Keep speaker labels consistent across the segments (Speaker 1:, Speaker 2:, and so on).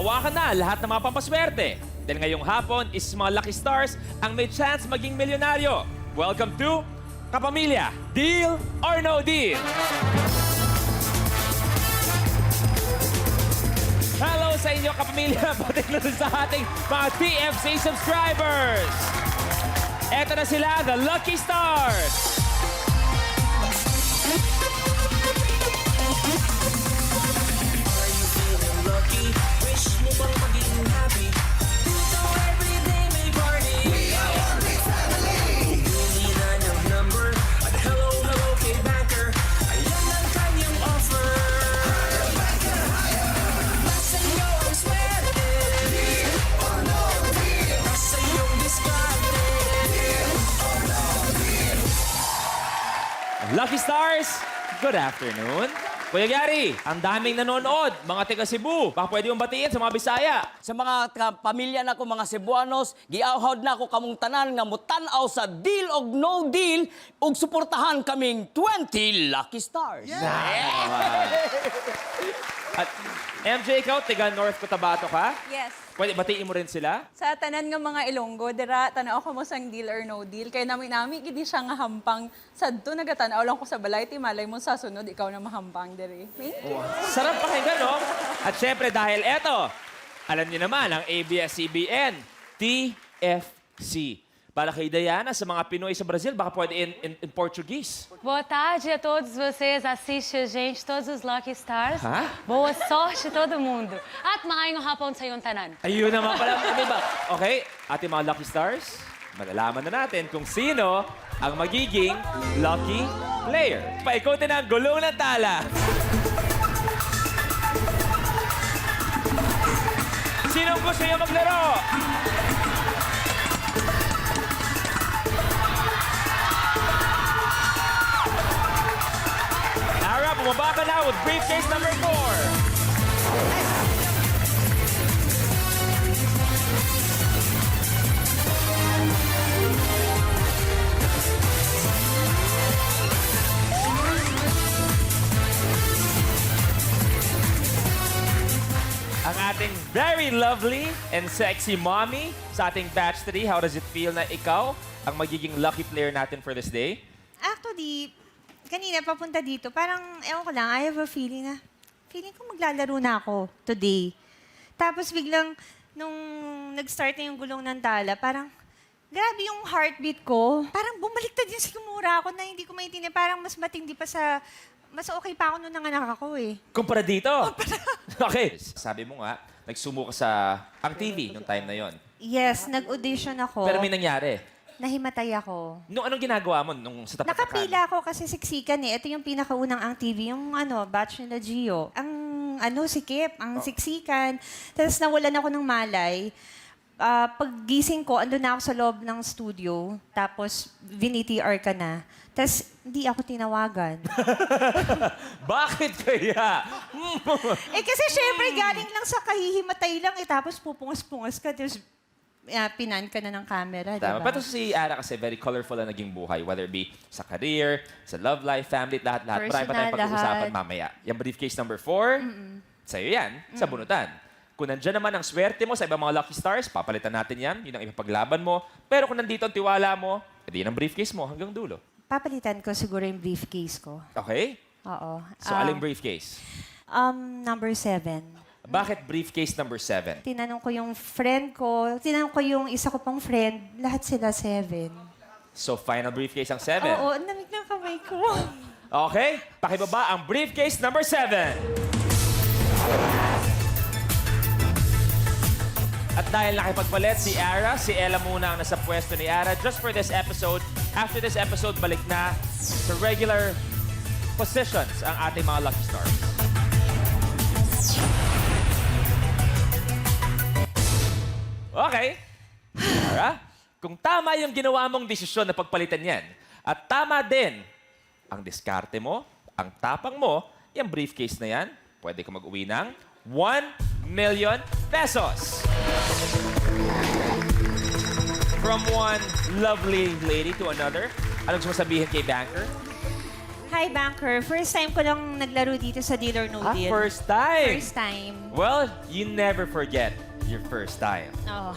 Speaker 1: hawakan na lahat ng mga pampaswerte. Dahil ngayong hapon is mga lucky stars ang may chance maging milyonaryo. Welcome to Kapamilya, Deal or No Deal? Hello sa inyo, Kapamilya, pati na rin sa ating mga TFC subscribers. Eto na sila, the Lucky Stars. Lucky Stars, good afternoon. Kuya Gary, ang daming nanonood, mga taga Cebu. Baka pwede mong batiin sa mga Bisaya.
Speaker 2: Sa mga pamilya na ko, mga Cebuanos, giawhad na ko kamong tanan nga mutanaw sa Deal o No Deal ug suportahan kaming 20 Lucky Stars.
Speaker 1: At MJ, ikaw, taga North Cotabato ka?
Speaker 3: Yes.
Speaker 1: Pwede batiin mo rin sila?
Speaker 3: Sa tanan nga mga Ilonggo, dira tanaw ko mo sang deal or no deal. Kaya nami gidi siya nga hampang sadto nagatanaw lang ko sa balay ti malay mo sa sunod ikaw na mahampang diri. Thank you.
Speaker 1: Sarap pakinggan, no? At syempre, dahil eto, alam niyo naman, ang ABS-CBN, TFC. Para kay Diana, sa mga Pinoy sa Brazil, baka pwede in Portuguese.
Speaker 4: Boa tarde a todos vocês, assiste a gente, todos os Lucky Stars.
Speaker 1: Hã?
Speaker 4: Boa sorte todo mundo. At maayong hapon sa iyong tanan.
Speaker 1: Ayun naman pala, diba? Okay, ating mga Lucky Stars, malalaman na natin kung sino ang magiging Lucky Player. Paikutin ang gulong ng tala. Sinong gusto niyo maglaro? Ara, bumaba ka na with briefcase number 4. Ang ating very lovely and sexy mommy sa ating batch 3. How does it feel na ikaw ang magiging lucky player natin for this day?
Speaker 5: Actually, kanina papunta dito, parang, ewan ko lang, I have a feeling ko maglalaro na ako today. Tapos biglang, nung nag-start na yung gulong ng tala, parang, grabe yung heartbeat ko. Parang bumaliktad yung sigmura ako na hindi ko maintindihan. Parang mas matindi pa sa, mas okay pa ako nung nanganak ako eh.
Speaker 1: Kumpara dito? Okay. Sabi mo nga, nagsumo ka sa ang TV nung time na yon.
Speaker 5: Yes, nag-audition ako.
Speaker 1: Pero may nangyari.
Speaker 5: Nahimatay ako.
Speaker 1: Nung anong ginagawa mo nung sa tapat ng
Speaker 5: Nakapila ako kasi siksikan eh. Ito yung pinakaunang ang TV, yung batch nila Gio. Ang sikip, ang siksikan. Tapos nawalan ako ng malay. Paggising ko, andun na ako sa loob ng studio. Tapos, VNTR ka na. Tapos, hindi ako tinawagan.
Speaker 1: Bakit kaya?
Speaker 5: Kasi syempre, galing lang sa kahihimatay lang. Tapos, pupungas-pungas ka. Tapos, pinan ka na ng camera, di
Speaker 1: Tama.
Speaker 5: ba?
Speaker 1: Pero si Ara kasi very colorful na naging buhay. Whether it be sa career, sa love life, family, lahat-lahat. Marami pa tayong
Speaker 5: Personal,
Speaker 1: pag-uusapan
Speaker 5: lahat.
Speaker 1: mamaya. Yung briefcase number 4, sa'yo yan, sa bunutan. Kung nandyan naman ang swerte mo sa ibang mga Lucky Stars, papalitan natin yan. Yun ang ipapaglaban mo. Pero kung nandito ang tiwala mo, edi yan ang briefcase mo hanggang dulo.
Speaker 5: Papalitan ko siguro yung briefcase ko.
Speaker 1: Okay?
Speaker 5: Oo.
Speaker 1: So, aling briefcase?
Speaker 5: Number 7.
Speaker 1: Bakit briefcase number 7?
Speaker 5: Tinanong ko yung friend ko, tinanong ko yung isa ko pang friend, lahat sila 7.
Speaker 1: So, final briefcase ang 7.
Speaker 5: Oo, namig ng kamay ko.
Speaker 1: Okay? Pakibaba ang briefcase number 7. At dahil nakipagpalit si Ara, si Ella muna ang nasa pwesto ni Ara just for this episode. After this episode, balik na sa regular positions ang ating mga Lucky Stars. Okay. Ara, kung tama yung ginawa mong desisyon na pagpalitan yan, at tama din ang diskarte mo, ang tapang mo, yung briefcase na yan, pwede ka mag-uwi ng 1 million pesos. From one lovely lady to another, anong gusto mo sabihin kay Banker?
Speaker 5: Hi, Banker. First time ko lang naglaro dito sa Deal or No
Speaker 1: Ah,
Speaker 5: Deal.
Speaker 1: first time.
Speaker 5: First time.
Speaker 1: Well, you never forget your first time.
Speaker 5: Oh,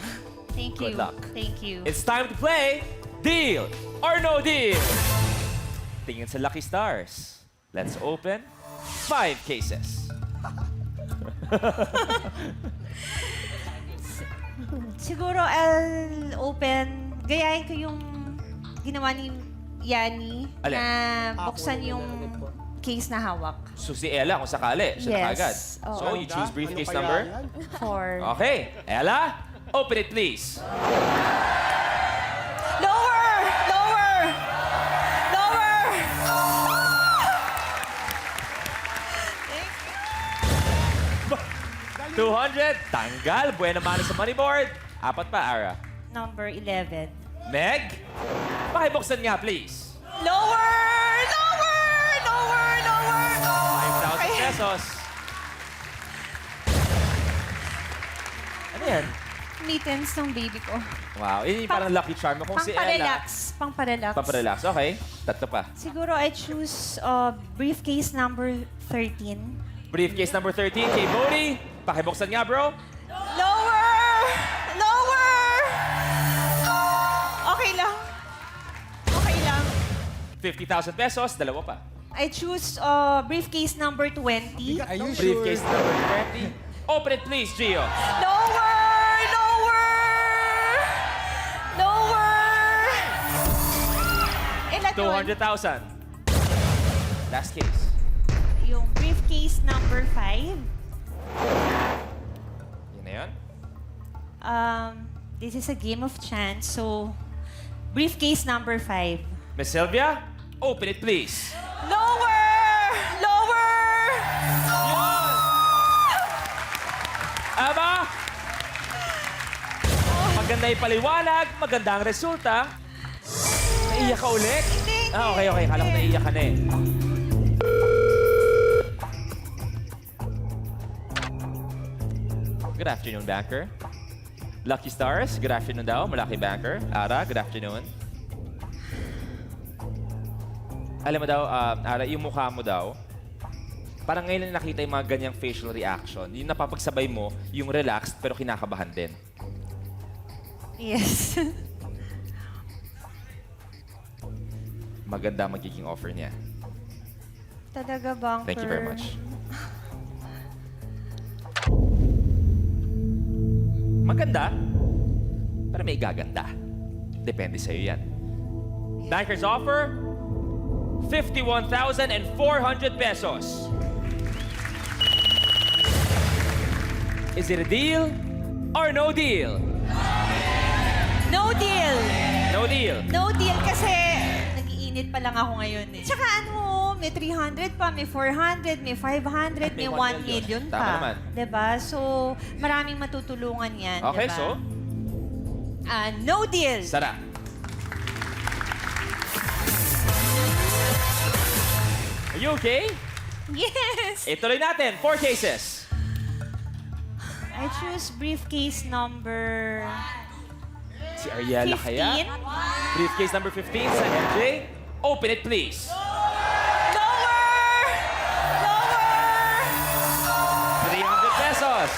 Speaker 5: thank you.
Speaker 1: Good luck.
Speaker 5: Thank you.
Speaker 1: It's time to play Deal or No Deal. Tingin sa Lucky Stars. Let's open 5 cases.
Speaker 5: Siguro I'll open, gayahin ko yung ginawa ni Yani
Speaker 1: Alin?
Speaker 5: na buksan yung case na hawak.
Speaker 1: So si Ella, kung sakali, siya na
Speaker 5: Yes.
Speaker 1: kagad.
Speaker 5: Oo.
Speaker 1: So you choose briefcase number?
Speaker 5: 4.
Speaker 1: Okay. Ella, open it please.
Speaker 5: Lower! Lower! Lower!
Speaker 1: 200, tanggal. Buena mano sa money board. 4 pa, Ara.
Speaker 5: Number 11.
Speaker 1: Meg, pakibuksan nga please.
Speaker 5: Lower! Lower! Lower! Lower!
Speaker 1: 5,000 pesos. Ano yan?
Speaker 5: Mittens ng baby ko.
Speaker 1: Wow, yun yung parang lucky charm mo. Kung si Ella,
Speaker 5: Pang-parelax.
Speaker 1: paparelax. Okay, 3 pa.
Speaker 5: Siguro I choose briefcase number 13.
Speaker 1: Briefcase number 13, kay Bodie. Pakibuksan nga, bro.
Speaker 5: Lower! Lower! Okay lang. Okay lang.
Speaker 1: 50,000 pesos, 2 pa.
Speaker 5: I choose briefcase number 20.
Speaker 1: Briefcase number 20. Open it please, Gio.
Speaker 5: Lower! Lower! Lower! Ilan yun?
Speaker 1: 200,000. Last case.
Speaker 5: Yung briefcase number 5.
Speaker 1: Yun na yun.
Speaker 5: This is a game of chance, so briefcase number 5.
Speaker 1: Miss Sylvia, open it please.
Speaker 5: Lower! Lower!
Speaker 1: Aba! Maganda yung paliwanag, maganda ang resulta. Naiyak ka ulit?
Speaker 5: Hindi.
Speaker 1: Okay. Kala ko naiyak ka na eh. Good afternoon, Banker. Lucky Stars, good afternoon daw. Malaki Banker. Ara, good afternoon. Alam mo daw, Ara, yung mukha mo daw, parang ngayon lang nakita yung mga ganyang facial reaction. Yung napapagsabay mo, yung relaxed pero kinakabahan din.
Speaker 5: Yes.
Speaker 1: Maganda magiging offer niya.
Speaker 5: Talaga, Banker.
Speaker 1: Thank you very much. Maganda, pero may gaganda. Depende sa'yo yan. Banker's offer, 51,400 pesos. Is it a deal or no deal?
Speaker 5: No deal!
Speaker 1: No deal.
Speaker 5: No deal kasi nag-iinit pa lang ako ngayon eh. Tsaka ano, may 300 pa, may 400, may 500, may 1 million
Speaker 1: Tama
Speaker 5: pa.
Speaker 1: naman.
Speaker 5: Diba? So, maraming matutulungan yan.
Speaker 1: Okay,
Speaker 5: diba?
Speaker 1: so?
Speaker 5: No deal!
Speaker 1: Sara. Are you okay?
Speaker 5: Yes!
Speaker 1: Ituloy natin. 4 cases.
Speaker 5: I choose briefcase number
Speaker 1: Si Ariela
Speaker 5: 15.
Speaker 1: kaya? Briefcase number 15 sa MJ. Open it, please.
Speaker 5: Lower! Lower!
Speaker 1: 300 pesos.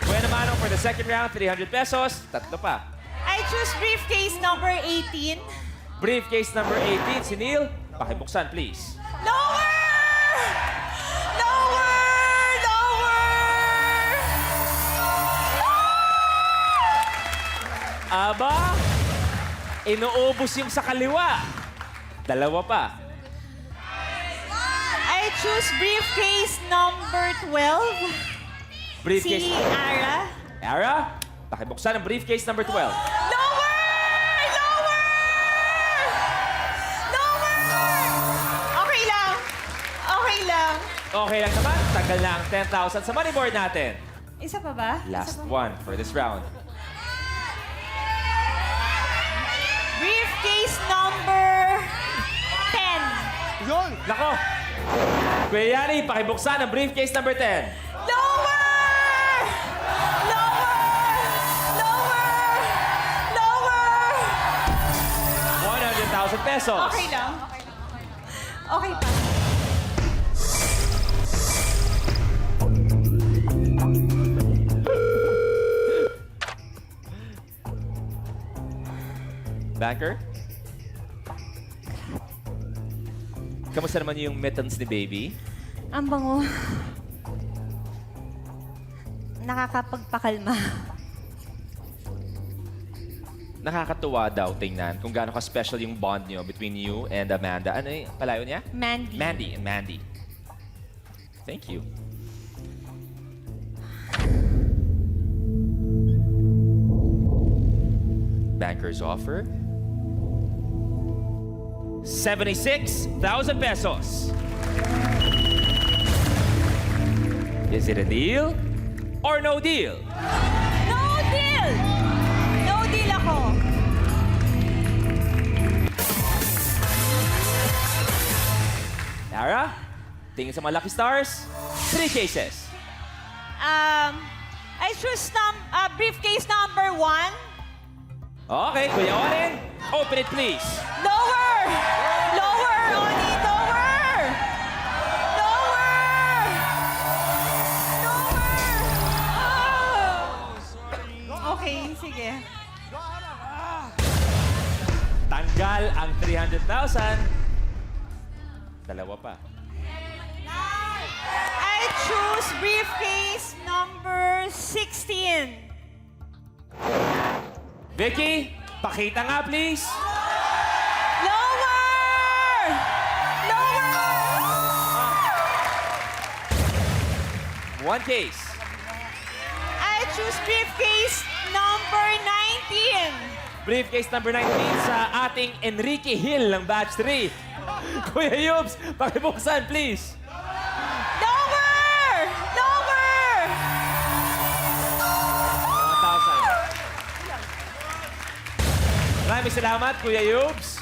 Speaker 1: Buena mano for the second round, 300 pesos. 3 pa.
Speaker 5: I choose briefcase number 18.
Speaker 1: Briefcase number 18, si Neil. Pakibuksan, please.
Speaker 5: Lower! Lower! Lower!
Speaker 1: Aba, inuubos yung sa kaliwa. 2 pa.
Speaker 5: I choose briefcase number 12.
Speaker 1: Briefcase.
Speaker 5: Si Ara.
Speaker 1: Ara, pakibuksan ang briefcase number 12.
Speaker 5: Lower! Lower! Lower! Okay lang. Okay lang.
Speaker 1: Okay lang naman, tanggal na ang 10,000 sa money board natin.
Speaker 5: Isa pa ba?
Speaker 1: Last
Speaker 5: Isa pa?
Speaker 1: one for this round.
Speaker 5: Briefcase number 10.
Speaker 6: Yun!
Speaker 1: Nako! Kuya Yani, pakibuksan ang briefcase number 10.
Speaker 5: Lower! Lower! Lower! Lower!
Speaker 1: 100,000 pesos.
Speaker 5: Okay lang. Okay pa.
Speaker 1: Banker? Kamusta naman yung mittens ni Baby?
Speaker 5: Ang bango. Nakakapagpakalma.
Speaker 1: Nakakatuwa daw tingnan kung gaano ka-special yung bond niyo between you and Amanda. Ano yung palayo niya?
Speaker 5: Mandy.
Speaker 1: Mandy and Mandy. Thank you. Banker's offer. 76,000 pesos. Is it a deal or no deal?
Speaker 5: No deal! No deal ako.
Speaker 1: Tara, tingin sa mga lucky stars. 3 cases.
Speaker 5: I choose briefcase number 1.
Speaker 1: Okay, Kuya Oren, open it please.
Speaker 5: Lower! Lower, Oni! Lower! Lower! Lower! Oh! Okay, sige.
Speaker 1: Tanggal ang 300,000. Dalawa pa.
Speaker 5: I choose briefcase number 16.
Speaker 1: Vicky, pakita nga please.
Speaker 5: Lower! Lower!
Speaker 1: 1 case.
Speaker 5: I choose briefcase number 19.
Speaker 1: Briefcase number 19 sa ating Enrique Hill ng batch 3. Kuya Yubs, pakibuksan please.
Speaker 5: Lower! Lower!
Speaker 1: 1,000. Maraming salamat, Kuya Yubs.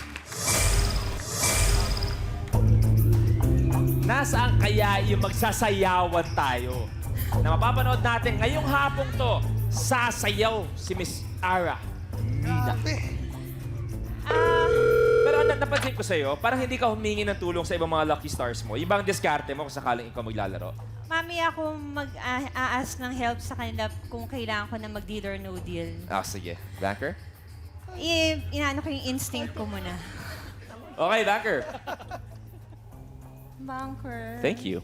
Speaker 1: Nasaan kaya yung magsasayawan tayo? Na mapapanood natin ngayong hapong to, sasayaw si Miss Ara Mina. Pero napansin ko sa'yo, parang hindi ka humingi ng tulong sa ibang mga lucky stars mo. Ibang diskarte mo kung sakaling ikaw maglalaro.
Speaker 5: Mami, ako mag-aas ng help sa kanila kung kailangan ko na mag-deal or no deal.
Speaker 1: Ah, sige. Banker?
Speaker 5: Inaano ko yung instinct ko muna.
Speaker 1: Okay, Banker.
Speaker 3: Banker.
Speaker 1: Thank you.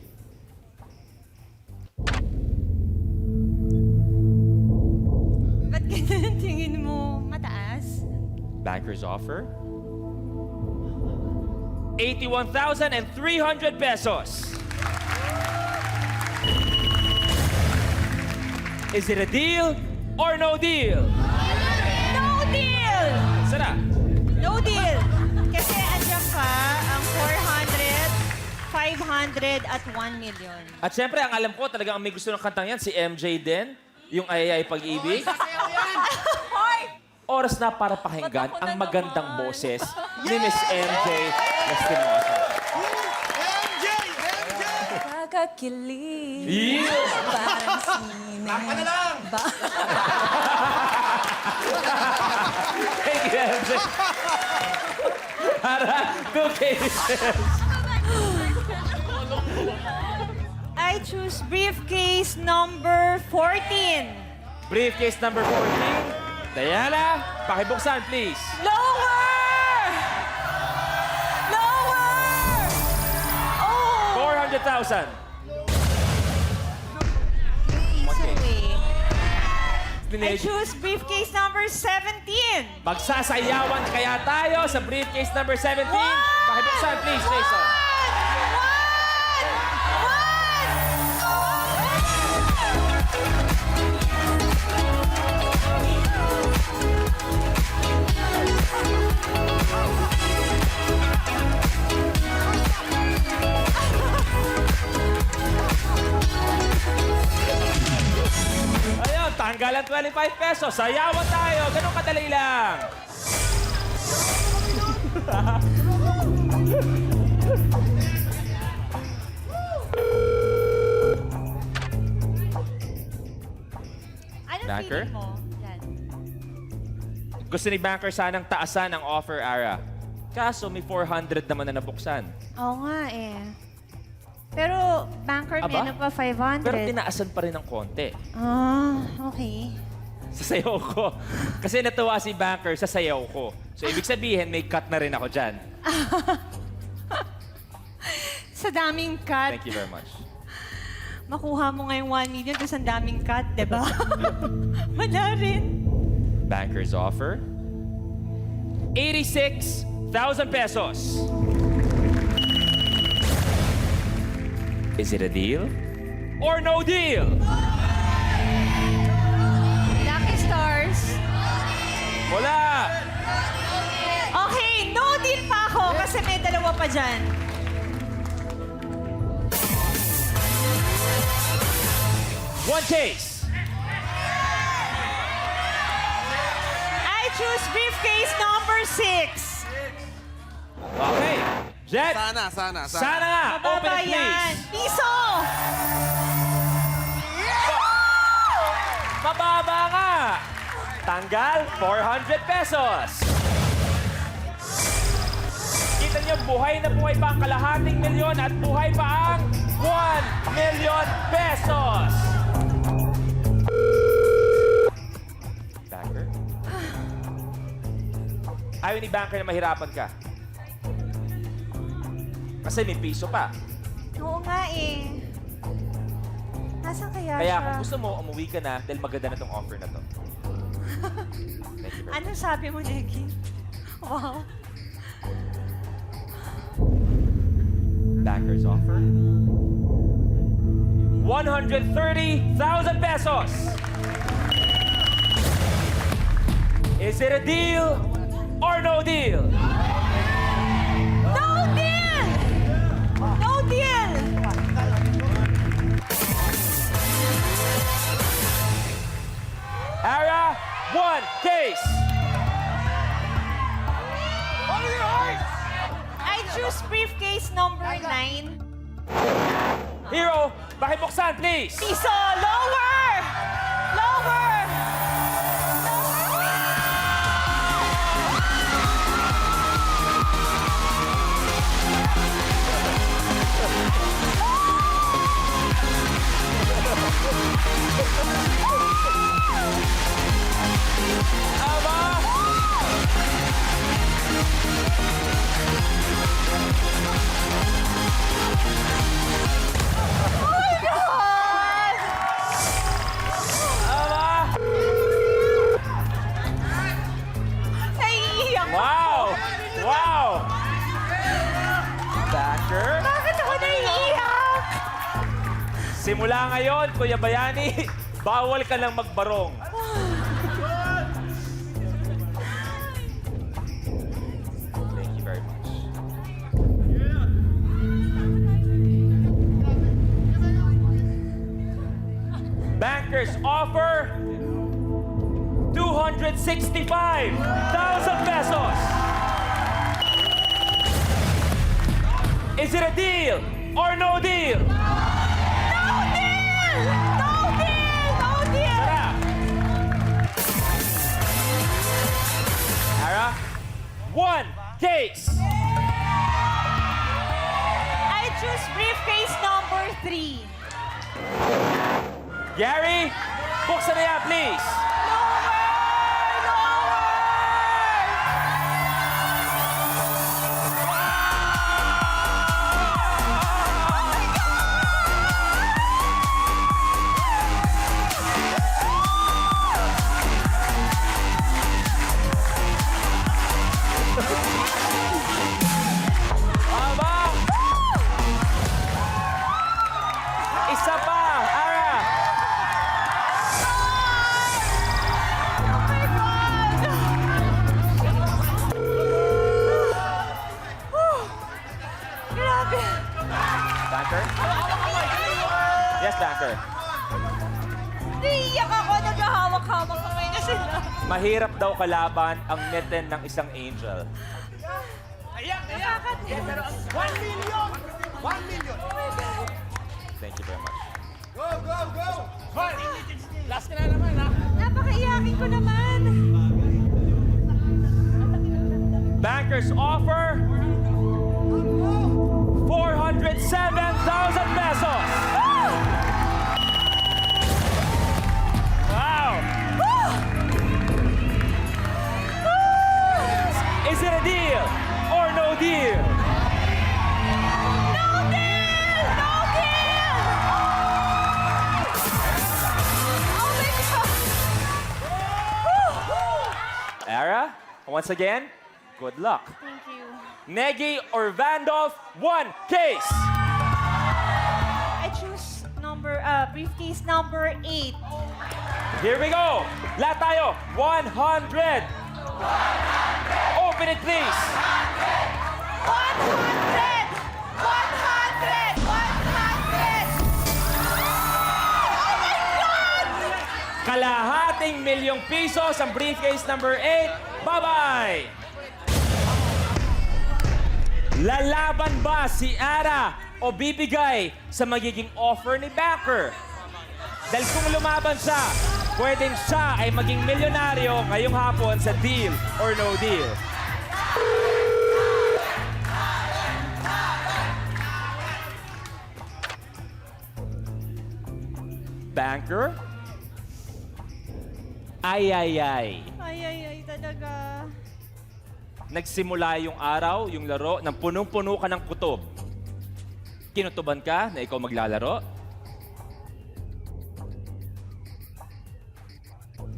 Speaker 5: Ba't ganun tingin mo mataas?
Speaker 1: Banker's offer. 81,300 pesos. Is it a deal or no deal?
Speaker 5: No deal!
Speaker 1: Sana.
Speaker 5: No deal! Kasi andyan pa ang 400, 500 at 1 million.
Speaker 1: At syempre, ang alam ko, talagang may gusto ng kantang yan, si MJ din. Yung Ayayay Pag-ibig. Oras na para pakinggan
Speaker 3: Ba't ako
Speaker 1: ang
Speaker 3: na
Speaker 1: magandang
Speaker 3: naman?
Speaker 1: boses ni Miss MJ Lastimosa.
Speaker 3: Kakakilig.
Speaker 1: Yeah!
Speaker 3: Parang sine. Takpa na lang!
Speaker 1: Thank you, MJ. Para 2 cases.
Speaker 5: I choose briefcase number 14.
Speaker 1: Briefcase number 14. Diana, pakibuksan, please.
Speaker 5: Lower! Lower! Oh!
Speaker 1: 400,000.
Speaker 5: I choose briefcase number 17.
Speaker 1: Magsasayawan kaya tayo sa briefcase number 17. Pakibuksan, please, Jason. Ayun, tanggalan 25 pesos. Sayawan tayo. Ganun kadali lang.
Speaker 5: Anong
Speaker 1: Banker?
Speaker 5: feeling mo? Yan.
Speaker 1: Gusto ni Banker sanang taasan ang offer, Ara. Kaso may 400 naman na nabuksan.
Speaker 5: Oo nga eh. Pero banker may
Speaker 1: Aba?
Speaker 5: ano pa, 500.
Speaker 1: Pero tinaasan pa rin ng konti.
Speaker 5: Ah, okay.
Speaker 1: Sa sayaw ko. Kasi natuwa si banker sa sayaw ko. So, ibig sabihin, may cut na rin ako dyan.
Speaker 5: Sa daming cut,
Speaker 1: Thank you very much.
Speaker 5: makuha mo ngayong 1 million tapos ang daming cut, di ba? Wala rin.
Speaker 1: Banker's offer, 86,000 pesos. Is it a deal or no deal?
Speaker 5: Lucky Stars.
Speaker 1: Wala!
Speaker 5: Okay, no deal pa ako kasi may dalawa pa dyan.
Speaker 1: One case.
Speaker 5: I choose briefcase number 6.
Speaker 1: Okay. Jet,
Speaker 6: Sana.
Speaker 1: sana nga. Open
Speaker 5: Mababa
Speaker 1: it,
Speaker 5: yan.
Speaker 1: please.
Speaker 5: Piso!
Speaker 1: Mababa nga. Tanggal, 400 pesos. Kita niyo, buhay na buhay pa ang kalahating milyon at buhay pa ang 1 million pesos. Banker? Ayaw ni Banker na mahirapan ka. Kasi may piso pa.
Speaker 5: Oo nga eh. Nasaan kaya
Speaker 1: Kaya
Speaker 5: siya?
Speaker 1: kung gusto mo, umuwi ka na dahil maganda na tong offer na to. Thank you very much.
Speaker 5: Ano sabi mo, Neki? Wow.
Speaker 1: Banker's offer, 130,000 pesos. Is it a deal or no deal?
Speaker 5: No deal! No deal!
Speaker 1: Ara, one case.
Speaker 5: I choose briefcase number 9.
Speaker 1: Hero, pakibuksan, please.
Speaker 5: Piso! Lower! Lower!
Speaker 1: Aba!
Speaker 5: God!
Speaker 1: Aba!
Speaker 5: Naiiyak ako.
Speaker 1: Wow! Wow! Banker,
Speaker 5: Bakit ako naiiyak?
Speaker 1: simula ngayon, Kuya Bayani, bawal ka lang magbarong. Thank you very much. Bankers offer 265,000 pesos. Is it a deal or no deal?
Speaker 5: No deal! No deal! No deal!
Speaker 1: Sarap. Ara, one case.
Speaker 5: I choose briefcase number 3.
Speaker 1: Gary, buksan na yan, please. Aba! Isa pa, Ara.
Speaker 5: Grabe.
Speaker 1: Banker? Yes, Banker.
Speaker 5: Naiiyak ako. Naghahawak-hawak kamay na sila.
Speaker 1: Mahirap daw kalaban ang meten ng isang angel. Thank you very much.
Speaker 5: Napakaiyakin ko naman.
Speaker 1: Banker's offer, pesos. Wow! Is it a deal or no deal?
Speaker 3: No deal! No deal! Oh my God!
Speaker 1: Ara, once again, good luck.
Speaker 3: Thank you.
Speaker 1: Negi or Vandolph, one case.
Speaker 5: I choose briefcase number 8.
Speaker 1: Here we go. Lahat tayo, 100. Open it, please.
Speaker 5: 100! 100!
Speaker 1: Kalahating milyong pisos ang briefcase number 8. Bye-bye! Lalaban ba si Ara o bibigay sa magiging offer ni Banker? Dahil kung lumaban siya, pwedeng siya ay maging milyonaryo ngayong hapon sa Deal or No Deal. Banker? Ay,
Speaker 5: Talaga.
Speaker 1: nagsimula yung araw, yung laro, nang punong-puno ka ng kutob. Kinutuban ka na ikaw maglalaro?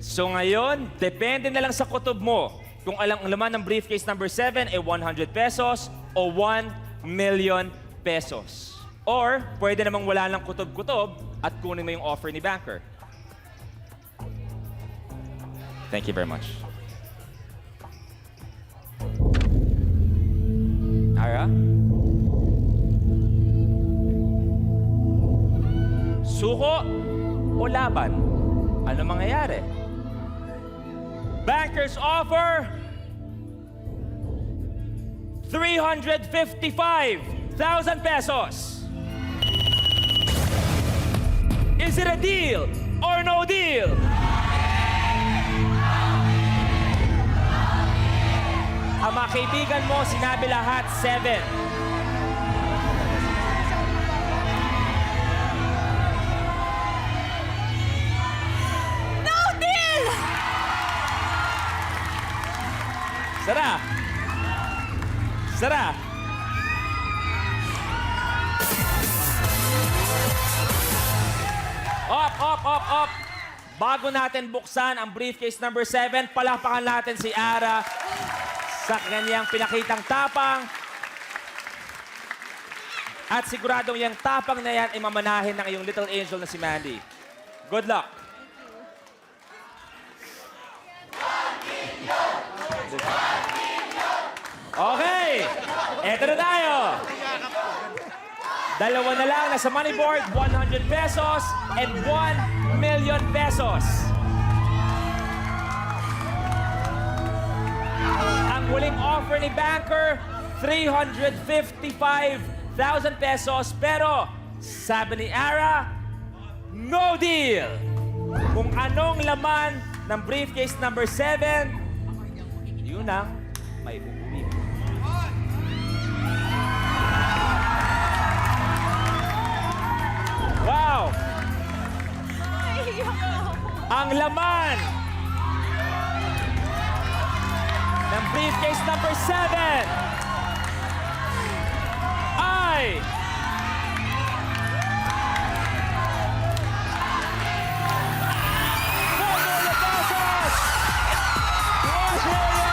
Speaker 1: So ngayon, depende na lang sa kutob mo kung ang laman ng briefcase number 7 ay 100 pesos o 1 million pesos. Or, pwede namang wala lang kutob-kutob at kunin mo yung offer ni Banker. Thank you very much. Ara? Suko o laban? Ano mangyayari? Banker's offer, 355,000 pesos. Is it a deal or no deal? Ang mga kaibigan mo, sinabi lahat 7.
Speaker 3: No deal!
Speaker 1: Sara! Sara! Up! Bago natin buksan ang briefcase number 7, palakpakan natin si Ara sa kanyang pinakitang tapang. At siguradong yung tapang na yan ay mamanahin ng iyong little angel na si Mandy. Good luck! Okay! Eto na tayo! Dalawa na lang nasa money board, 100 pesos and 1 million pesos. Ang huling offer ni Banker, 355,000 pesos. Pero, sabi ni Ara, no deal! Kung anong laman ng briefcase number 7, yun ang may bubuli. Wow! Ang laman ng briefcase number 7 ay 4 million pesos! 1 million!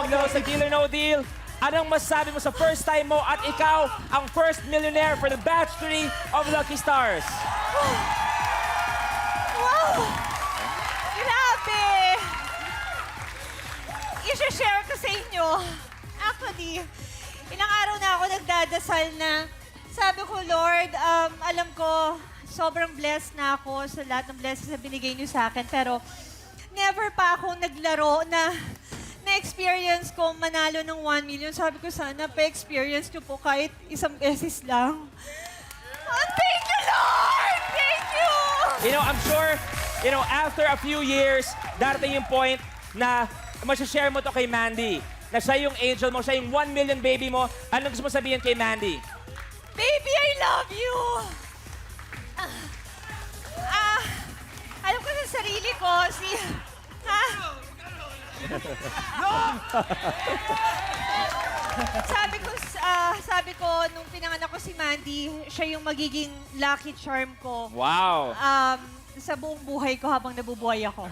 Speaker 1: Paglo sa Deal or No Deal, anong masasabi mo sa first time mo at ikaw ang first millionaire for the Batch 3 of Lucky Stars?
Speaker 5: Wow! Grabe! I-share ko sa inyo. Actually, ilang araw na ako nagdadasal na sabi ko, Lord, alam ko, sobrang blessed na ako sa lahat ng blessings na binigay niyo sa akin. Pero never pa ako naglaro na na-experience ko manalo ng 1 million. Sabi ko, sana pa-experience niyo po kahit isang beses lang. Oh, thank you, Lord! Thank you!
Speaker 1: You know, I'm sure, after a few years, darating yung point na masashare mo to kay Mandy. Na siya yung angel mo, siya yung 1 million baby mo. Anong gusto mo sabihin kay Mandy?
Speaker 5: Baby, I love you! Alam ko sa sarili ko, sabi ko, nung pinanganak ko si Mandy, siya yung magiging lucky charm ko.
Speaker 1: Wow!
Speaker 5: Sa buong buhay ko habang nabubuhay ako.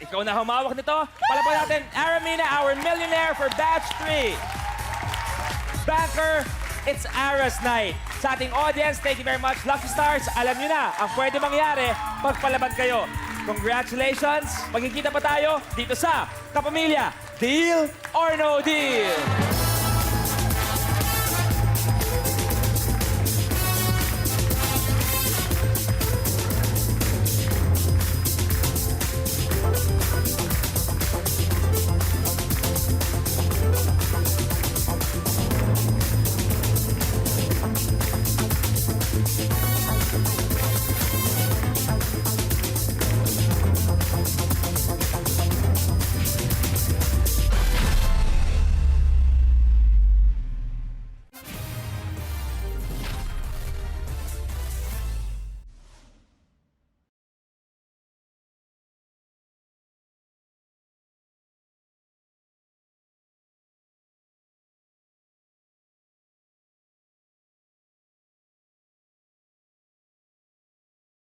Speaker 1: Ikaw na humawak nito. Palaban natin, Aramina, our millionaire for Batch 3. Banker, it's Ara's night. Sa ating audience, thank you very much. Lucky Stars, alam nyo na, ang pwede mangyari pag palaban kayo. Congratulations! Magkikita pa tayo dito sa Kapamilya, Deal or No Deal?